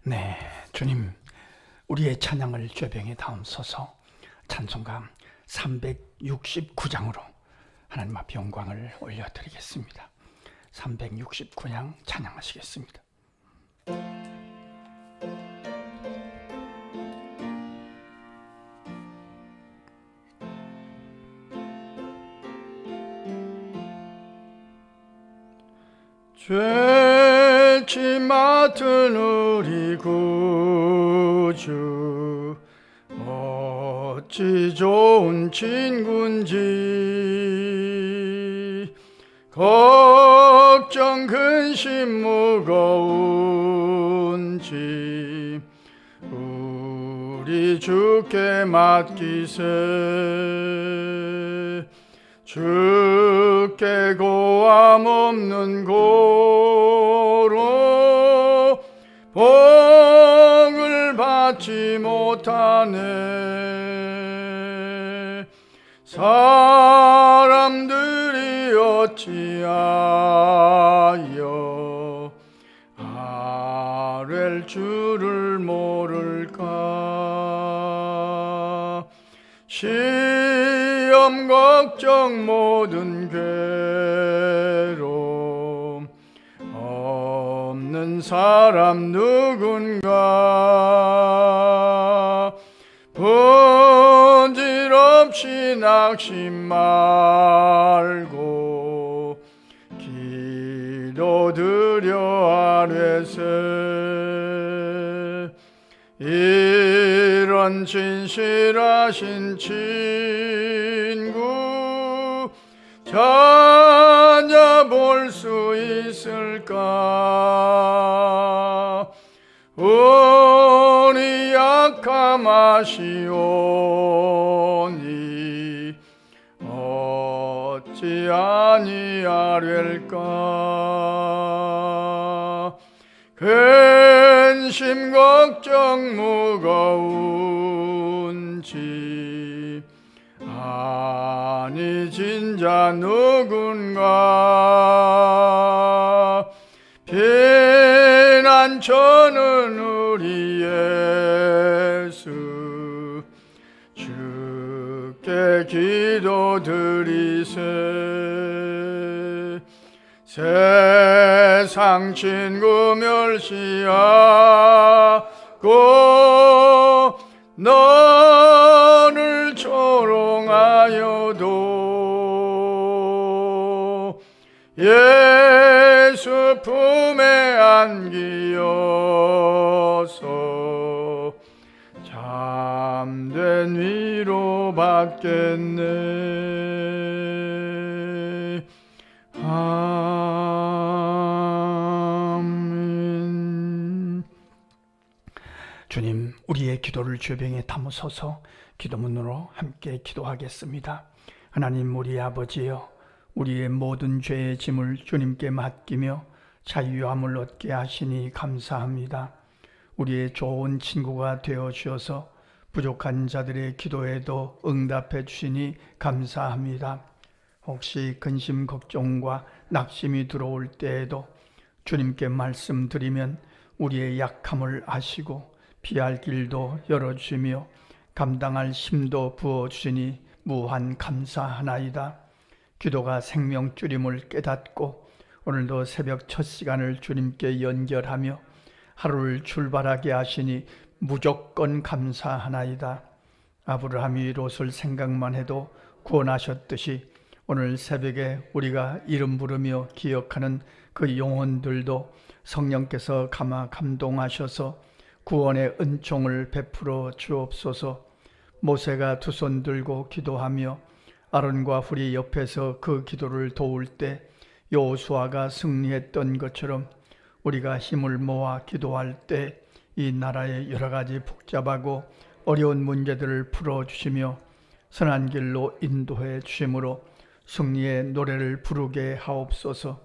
네, 주님, 우리의 찬양을 쇠병에 담소서. 찬송가 369장으로 하나님 앞에 영광을 올려드리겠습니다. 369장 찬양하시겠습니다. 죄짐 맡은 우리 구주, 어찌 좋은 친구인지. 걱정 근심 무거운지 우리 주께 맡기세. 주께 고함 없는 고로 복을 받지 못하네. 사람들이 어찌하여 아랠 줄을 모를까. 시험 걱정 모든 괴로움 없는 사람 누군가. 본질 없이 낙심 말고 기도드려 아뢰세. 이런 진실하신 친구 찾아볼 수 있을까. 우리 약함 아시오니 어찌 아니하랴까. 근심 걱정 무거운지 아니 진짜 누군가. 피난처는 우리 예수, 주께 기도드리세. 세상 친구 멸시하고 너를 조롱하여도 예수 품에 안기어서 참된 위로 받겠네. 아멘. 주님, 우리의 기도를 쇠병에 담으소서. 기도문으로 함께 기도하겠습니다. 하나님, 우리 아버지여, 우리의 모든 죄의 짐을 주님께 맡기며 자유함을 얻게 하시니 감사합니다. 우리의 좋은 친구가 되어 주셔서 부족한 자들의 기도에도 응답해 주시니 감사합니다. 혹시 근심 걱정과 낙심이 들어올 때에도 주님께 말씀드리면 우리의 약함을 아시고 피할 길도 열어주시며 감당할 힘도 부어주시니 무한 감사하나이다. 기도가 생명줄임을 깨닫고 오늘도 새벽 첫 시간을 주님께 연결하며 하루를 출발하게 하시니 무조건 감사하나이다. 아브라함이 롯을 생각만 해도 구원하셨듯이 오늘 새벽에 우리가 이름 부르며 기억하는 그 영혼들도 성령께서 감동하셔서 구원의 은총을 베풀어 주옵소서. 모세가 두 손 들고 기도하며 아론과 훌이 옆에서 그 기도를 도울 때 여호수아가 승리했던 것처럼 우리가 힘을 모아 기도할 때 이 나라의 여러 가지 복잡하고 어려운 문제들을 풀어주시며 선한 길로 인도해 주심으로 승리의 노래를 부르게 하옵소서.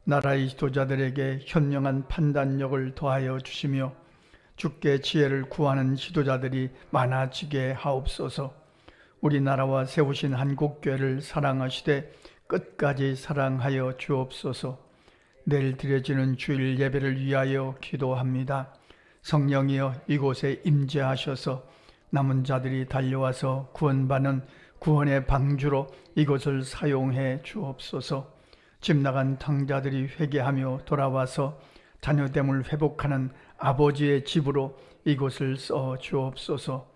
나라의 지도자들에게 현명한 판단력을 더하여 주시며 주께 지혜를 구하는 지도자들이 많아지게 하옵소서. 우리나라와 세우신 한국교회를 사랑하시되 끝까지 사랑하여 주옵소서. 내일 드려지는 주일 예배를 위하여 기도합니다. 성령이여 이곳에 임재하셔서 남은 자들이 달려와서 구원받는 구원의 방주로 이곳을 사용해 주옵소서. 집 나간 탕자들이 회개하며 돌아와서 자녀됨을 회복하는 아버지의 집으로 이곳을 써 주옵소서.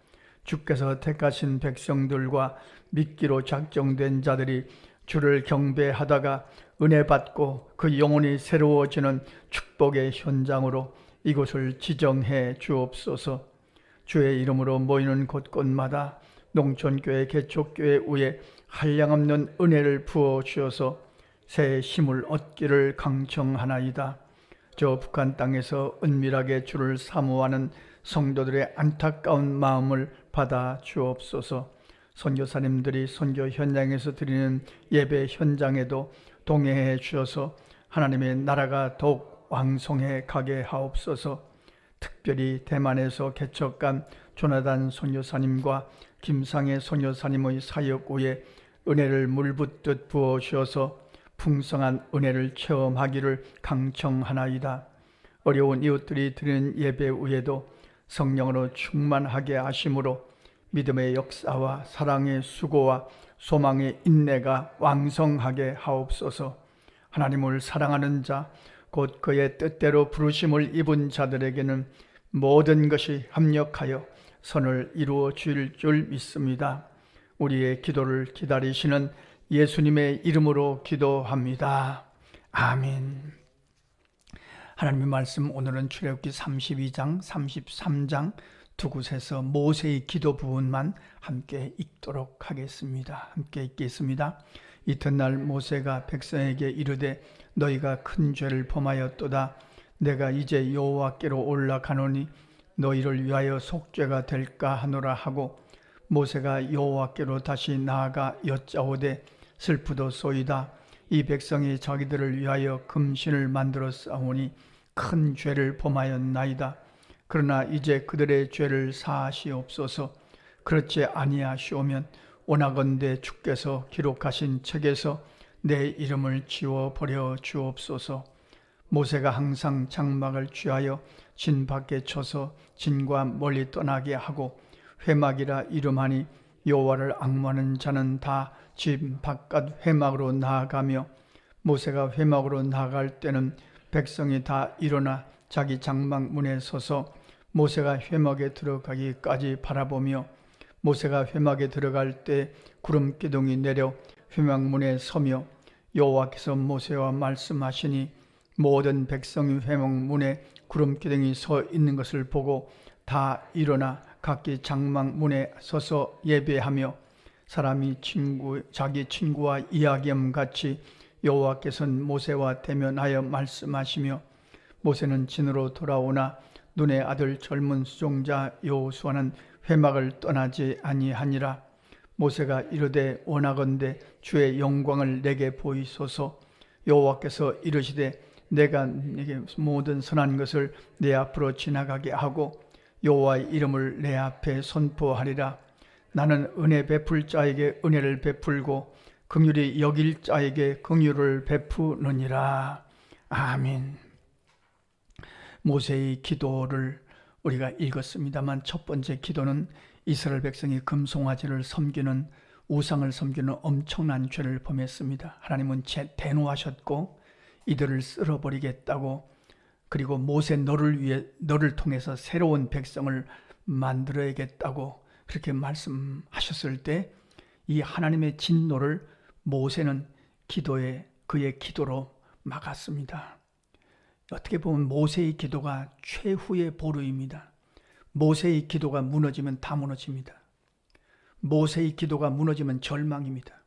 주께서 택하신 백성들과 믿기로 작정된 자들이 주를 경배하다가 은혜 받고 그 영혼이 새로워지는 축복의 현장으로 이곳을 지정해 주옵소서. 주의 이름으로 모이는 곳곳마다 농촌교회 개척교회 위에 한량없는 은혜를 부어 주셔서 새 힘을 얻기를 강청하나이다. 저 북한 땅에서 은밀하게 주를 사모하는 성도들의 안타까운 마음을 받아 주옵소서. 선교사님들이 선교 현장에서 드리는 예배 현장에도 동행해 주셔서 하나님의 나라가 더욱 왕성해 가게 하옵소서. 특별히 대만에서 개척한 조나단 선교사님과 김상혜 선교사님의 사역 위에 은혜를 물붓듯 부어 주셔서 풍성한 은혜를 체험하기를 강청하나이다. 어려운 이웃들이 드리는 예배 위에도 성령으로 충만하게 하심으로 믿음의 역사와 사랑의 수고와 소망의 인내가 왕성하게 하옵소서. 하나님을 사랑하는 자, 곧 그의 뜻대로 부르심을 입은 자들에게는 모든 것이 합력하여 선을 이루어 주일 줄 믿습니다. 우리의 기도를 기다리시는 예수님의 이름으로 기도합니다. 아멘. 하나님의 말씀, 오늘은 출애굽기 32장, 33장 두 곳에서 모세의 기도 부분만 함께 읽도록 하겠습니다. 함께 읽겠습니다. 이튿날 모세가 백성에게 이르되 너희가 큰 죄를 범하였도다. 내가 이제 여호와께로 올라가노니 너희를 위하여 속죄가 될까 하노라 하고 모세가 여호와께로 다시 나아가 여짜오되 슬프도소이다. 이 백성이 자기들을 위하여 금신을 만들어 싸우니 큰 죄를 범하였나이다. 그러나 이제 그들의 죄를 사하시옵소서. 그렇지 아니하시오면 원하건대 주께서 기록하신 책에서 내 이름을 지워버려 주옵소서. 모세가 항상 장막을 취하여 진 밖에 쳐서 진과 멀리 떠나게 하고 회막이라 이름하니 여호와를 앙모하는 자는 다 진 바깥 회막으로 나아가며 모세가 회막으로 나아갈 때는 백성이 다 일어나 자기 장막 문에 서서 모세가 회막에 들어가기까지 바라보며 모세가 회막에 들어갈 때 구름 기둥이 내려 회막 문에 서며 여호와께서 모세와 말씀하시니 모든 백성이 회막 문에 구름 기둥이 서 있는 것을 보고 다 일어나 각기 장막 문에 서서 예배하며 사람이 자기 친구와 이야기함 같이 여호와께서는 모세와 대면하여 말씀하시며 모세는 진으로 돌아오나 눈의 아들 젊은 수종자 여호수아는 회막을 떠나지 아니하니라. 모세가 이르되 원하건대 주의 영광을 내게 보이소서. 여호와께서 이르시되 내가 네게 모든 선한 것을 내 앞으로 지나가게 하고 여호와의 이름을 내 앞에 선포하리라. 나는 은혜 베풀 자에게 은혜를 베풀고 긍휼히 여길 자에게 긍휼을 베푸느니라. 아멘. 모세의 기도를 우리가 읽었습니다만 첫 번째 기도는 이스라엘 백성이 금송아지를 섬기는 우상을 섬기는 엄청난 죄를 범했습니다. 하나님은 대노하셨고 이들을 쓸어버리겠다고, 그리고 모세 너를 통해서 새로운 백성을 만들어야겠다고 그렇게 말씀하셨을 때 이 하나님의 진노를 모세는 그의 기도로 막았습니다. 어떻게 보면 모세의 기도가 최후의 보루입니다. 모세의 기도가 무너지면 다 무너집니다. 모세의 기도가 무너지면 절망입니다.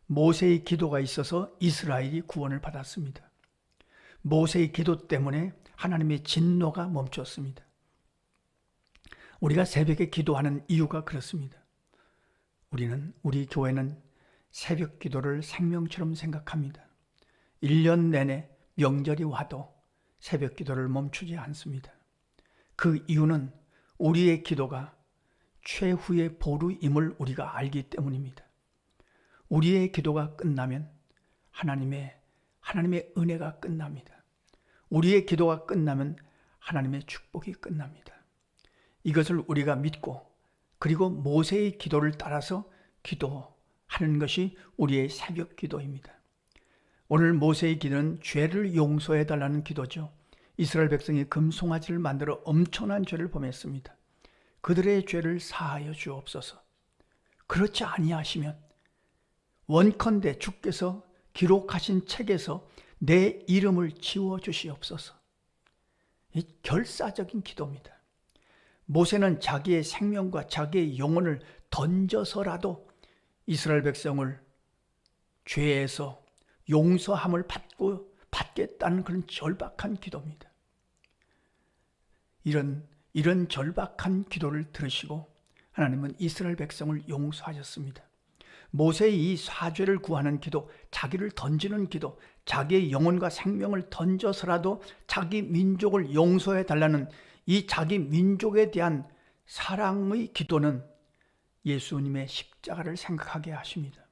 모세의 기도가 있어서 이스라엘이 구원을 받았습니다. 모세의 기도 때문에 하나님의 진노가 멈췄습니다. 우리가 새벽에 기도하는 이유가 그렇습니다. 우리 교회는 새벽 기도를 생명처럼 생각합니다. 1년 내내 명절이 와도 새벽 기도를 멈추지 않습니다. 그 이유는 우리의 기도가 최후의 보루임을 우리가 알기 때문입니다. 우리의 기도가 끝나면 하나님의 은혜가 끝납니다. 우리의 기도가 끝나면 하나님의 축복이 끝납니다. 이것을 우리가 믿고 그리고 모세의 기도를 따라서 기도하는 것이 우리의 새벽 기도입니다. 오늘 모세의 기도는 죄를 용서해 달라는 기도죠. 이스라엘 백성이 금송아지를 만들어 엄청난 죄를 범했습니다. 그들의 죄를 사하여 주옵소서. 그렇지 아니하시면 원컨대 주께서 기록하신 책에서 내 이름을 지워 주시옵소서. 이 결사적인 기도입니다. 모세는 자기의 생명과 자기의 영혼을 던져서라도 이스라엘 백성을 죄에서 용서함을 받겠다는 그런 절박한 기도입니다. 이런 절박한 기도를 들으시고 하나님은 이스라엘 백성을 용서하셨습니다. 모세의 이 사죄를 구하는 기도, 자기를 던지는 기도, 자기의 영혼과 생명을 던져서라도 자기 민족을 용서해 달라는 이 자기 민족에 대한 사랑의 기도는 예수님의 십자가를 생각하게 하십니다.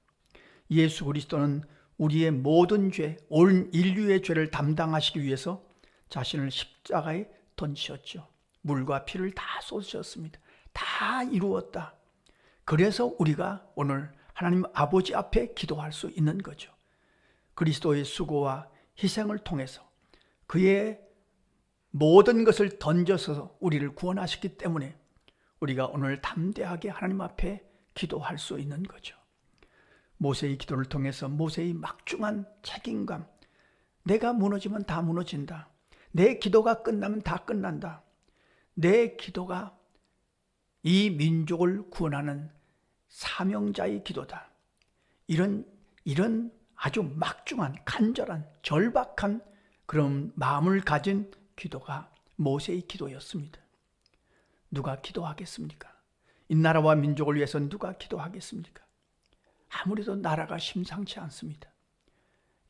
예수 그리스도는 우리의 모든 죄, 온 인류의 죄를 담당하시기 위해서 자신을 십자가에 던지셨죠. 물과 피를 다 쏟으셨습니다. 다 이루었다. 그래서 우리가 오늘 하나님 아버지 앞에 기도할 수 있는 거죠. 그리스도의 수고와 희생을 통해서 그의 모든 것을 던져서 우리를 구원하셨기 때문에 우리가 오늘 담대하게 하나님 앞에 기도할 수 있는 거죠. 모세의 기도를 통해서 모세의 막중한 책임감, 내가 무너지면 다 무너진다. 내 기도가 끝나면 다 끝난다. 내 기도가 이 민족을 구원하는 사명자의 기도다. 이런 아주 막중한 간절한 절박한 그런 마음을 가진 기도가 모세의 기도였습니다. 누가 기도하겠습니까? 이 나라와 민족을 위해서 누가 기도하겠습니까? 아무래도 나라가 심상치 않습니다.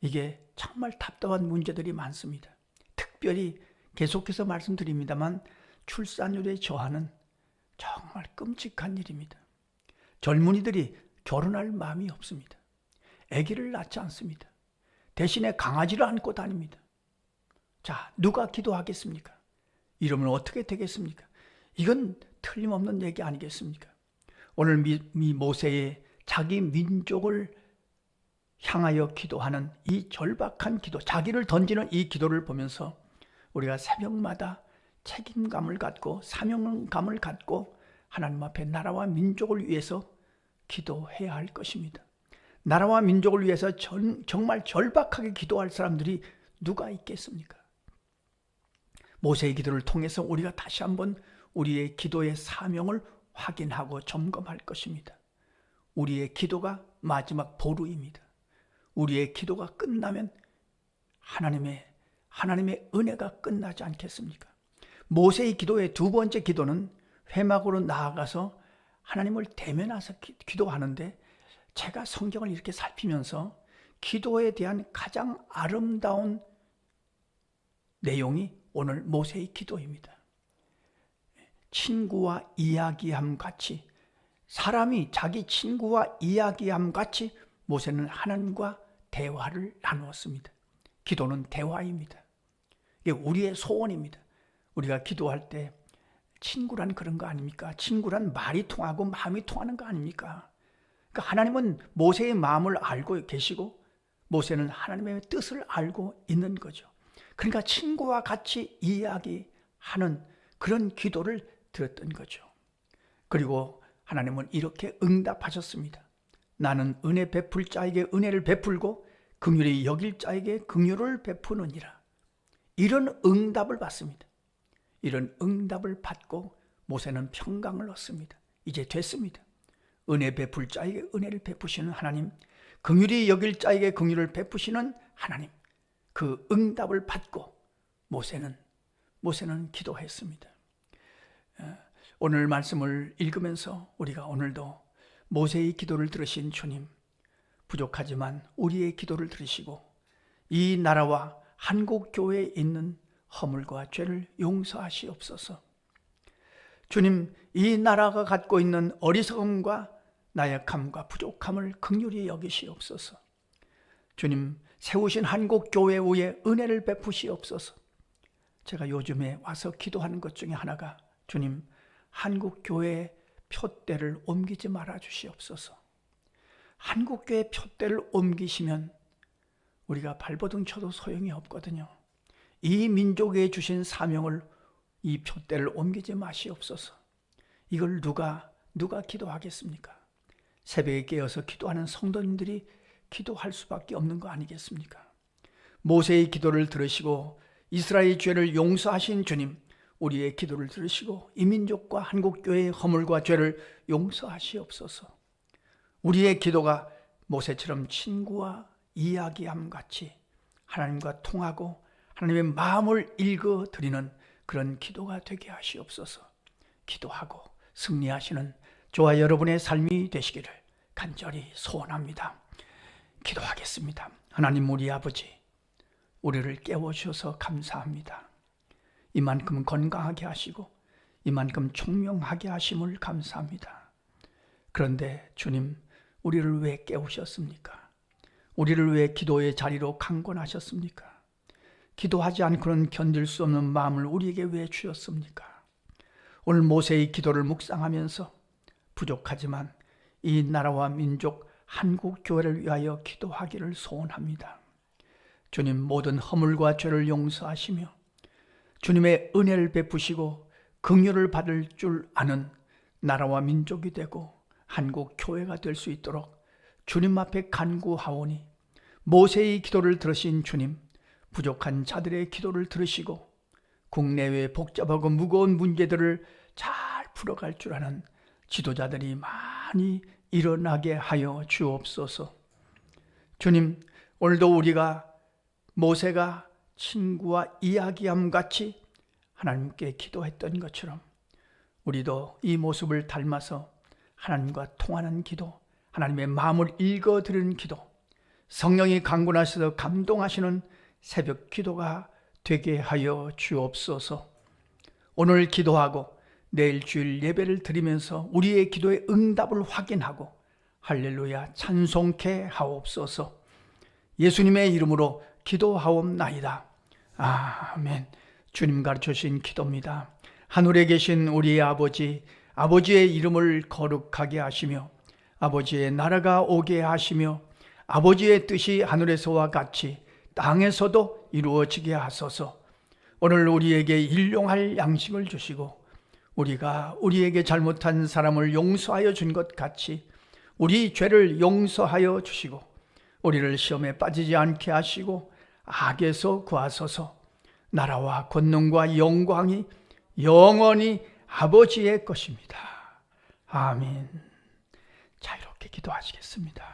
이게 정말 답답한 문제들이 많습니다. 특별히 계속해서 말씀드립니다만 출산율의 저하는 정말 끔찍한 일입니다. 젊은이들이 결혼할 마음이 없습니다. 아기를 낳지 않습니다. 대신에 강아지를 안고 다닙니다. 자, 누가 기도하겠습니까? 이러면 어떻게 되겠습니까? 이건 틀림없는 얘기 아니겠습니까? 오늘 모세의 자기 민족을 향하여 기도하는 이 절박한 기도, 자기를 던지는 이 기도를 보면서 우리가 새벽마다 책임감을 갖고 사명감을 갖고 하나님 앞에 나라와 민족을 위해서 기도해야 할 것입니다. 나라와 민족을 위해서 정말 절박하게 기도할 사람들이 누가 있겠습니까? 모세의 기도를 통해서 우리가 다시 한번 우리의 기도의 사명을 확인하고 점검할 것입니다. 우리의 기도가 마지막 보루입니다. 우리의 기도가 끝나면 하나님의 은혜가 끝나지 않겠습니까? 모세의 기도의 두 번째 기도는 회막으로 나아가서 하나님을 대면해서 기도하는데, 제가 성경을 이렇게 살피면서 기도에 대한 가장 아름다운 내용이 오늘 모세의 기도입니다. 친구와 이야기함 같이, 사람이 자기 친구와 이야기함 같이 모세는 하나님과 대화를 나누었습니다. 기도는 대화입니다. 이게 우리의 소원입니다. 우리가 기도할 때 친구란 그런 거 아닙니까? 친구란 말이 통하고 마음이 통하는 거 아닙니까? 그러니까 하나님은 모세의 마음을 알고 계시고 모세는 하나님의 뜻을 알고 있는 거죠. 그러니까 친구와 같이 이야기하는 그런 기도를 드렸던 거죠. 그리고 하나님은 이렇게 응답하셨습니다. 나는 은혜 베풀 자에게 은혜를 베풀고 긍휼히 여길 자에게 긍휼을 베푸느니라. 이런 응답을 받습니다. 이런 응답을 받고 모세는 평강을 얻습니다. 이제 됐습니다. 은혜 베풀 자에게 은혜를 베푸시는 하나님, 긍휼히 여길 자에게 긍휼을 베푸시는 하나님, 그 응답을 받고 모세는 기도했습니다. 오늘 말씀을 읽으면서 우리가 오늘도 모세의 기도를 들으신 주님, 부족하지만 우리의 기도를 들으시고 이 나라와 한국교회에 있는 허물과 죄를 용서하시옵소서. 주님, 이 나라가 갖고 있는 어리석음과 나약함과 부족함을 긍휼히 여기시옵소서. 주님, 세우신 한국교회 위에 은혜를 베푸시옵소서. 제가 요즘에 와서 기도하는 것 중에 하나가 주님, 한국교회 표대를 옮기지 말아 주시옵소서. 한국교회 표대를 옮기시면 우리가 발버둥 쳐도 소용이 없거든요. 이 민족에 주신 사명을, 이 표대를 옮기지 마시옵소서. 이걸 누가 기도하겠습니까? 새벽에 깨어서 기도하는 성도님들이 기도할 수밖에 없는 거 아니겠습니까? 모세의 기도를 들으시고 이스라엘의 죄를 용서하신 주님, 우리의 기도를 들으시고 이 민족과 한국교회의 허물과 죄를 용서하시옵소서. 우리의 기도가 모세처럼 친구와 이야기함 같이 하나님과 통하고 하나님의 마음을 읽어드리는 그런 기도가 되게 하시옵소서. 기도하고 승리하시는 저와 여러분의 삶이 되시기를 간절히 소원합니다. 기도하겠습니다. 하나님, 우리 아버지, 우리를 깨워주셔서 감사합니다. 이만큼 건강하게 하시고 이만큼 총명하게 하심을 감사합니다. 그런데 주님, 우리를 왜 깨우셨습니까? 우리를 왜 기도의 자리로 강권하셨습니까? 기도하지 않고는 견딜 수 없는 마음을 우리에게 왜 주셨습니까? 오늘 모세의 기도를 묵상하면서 부족하지만 이 나라와 민족 한국교회를 위하여 기도하기를 소원합니다. 주님, 모든 허물과 죄를 용서하시며 주님의 은혜를 베푸시고 긍휼을 받을 줄 아는 나라와 민족이 되고 한국교회가 될 수 있도록 주님 앞에 간구하오니 모세의 기도를 들으신 주님, 부족한 자들의 기도를 들으시고 국내외 복잡하고 무거운 문제들을 잘 풀어갈 줄 아는 지도자들이 많이 일어나게 하여 주옵소서. 주님, 오늘도 우리가 모세가 친구와 이야기함 같이 하나님께 기도했던 것처럼 우리도 이 모습을 닮아서 하나님과 통하는 기도, 하나님의 마음을 읽어드리는 기도, 성령이 강권하셔서 감동하시는 새벽 기도가 되게 하여 주옵소서. 오늘 기도하고 내일 주일 예배를 드리면서 우리의 기도의 응답을 확인하고 할렐루야 찬송케 하옵소서. 예수님의 이름으로 기도하옵나이다. 아멘. 주님 가르쳐 주신 기도입니다. 하늘에 계신 우리 아버지, 아버지의 이름을 거룩하게 하시며 아버지의 나라가 오게 하시며 아버지의 뜻이 하늘에서와 같이 땅에서도 이루어지게 하소서. 오늘 우리에게 일용할 양식을 주시고 우리가 우리에게 잘못한 사람을 용서하여 준 것 같이 우리 죄를 용서하여 주시고 우리를 시험에 빠지지 않게 하시고 악에서 구하소서. 나라와 권능과 영광이 영원히 아버지의 것입니다. 아멘. 자, 이렇게 기도하시겠습니다.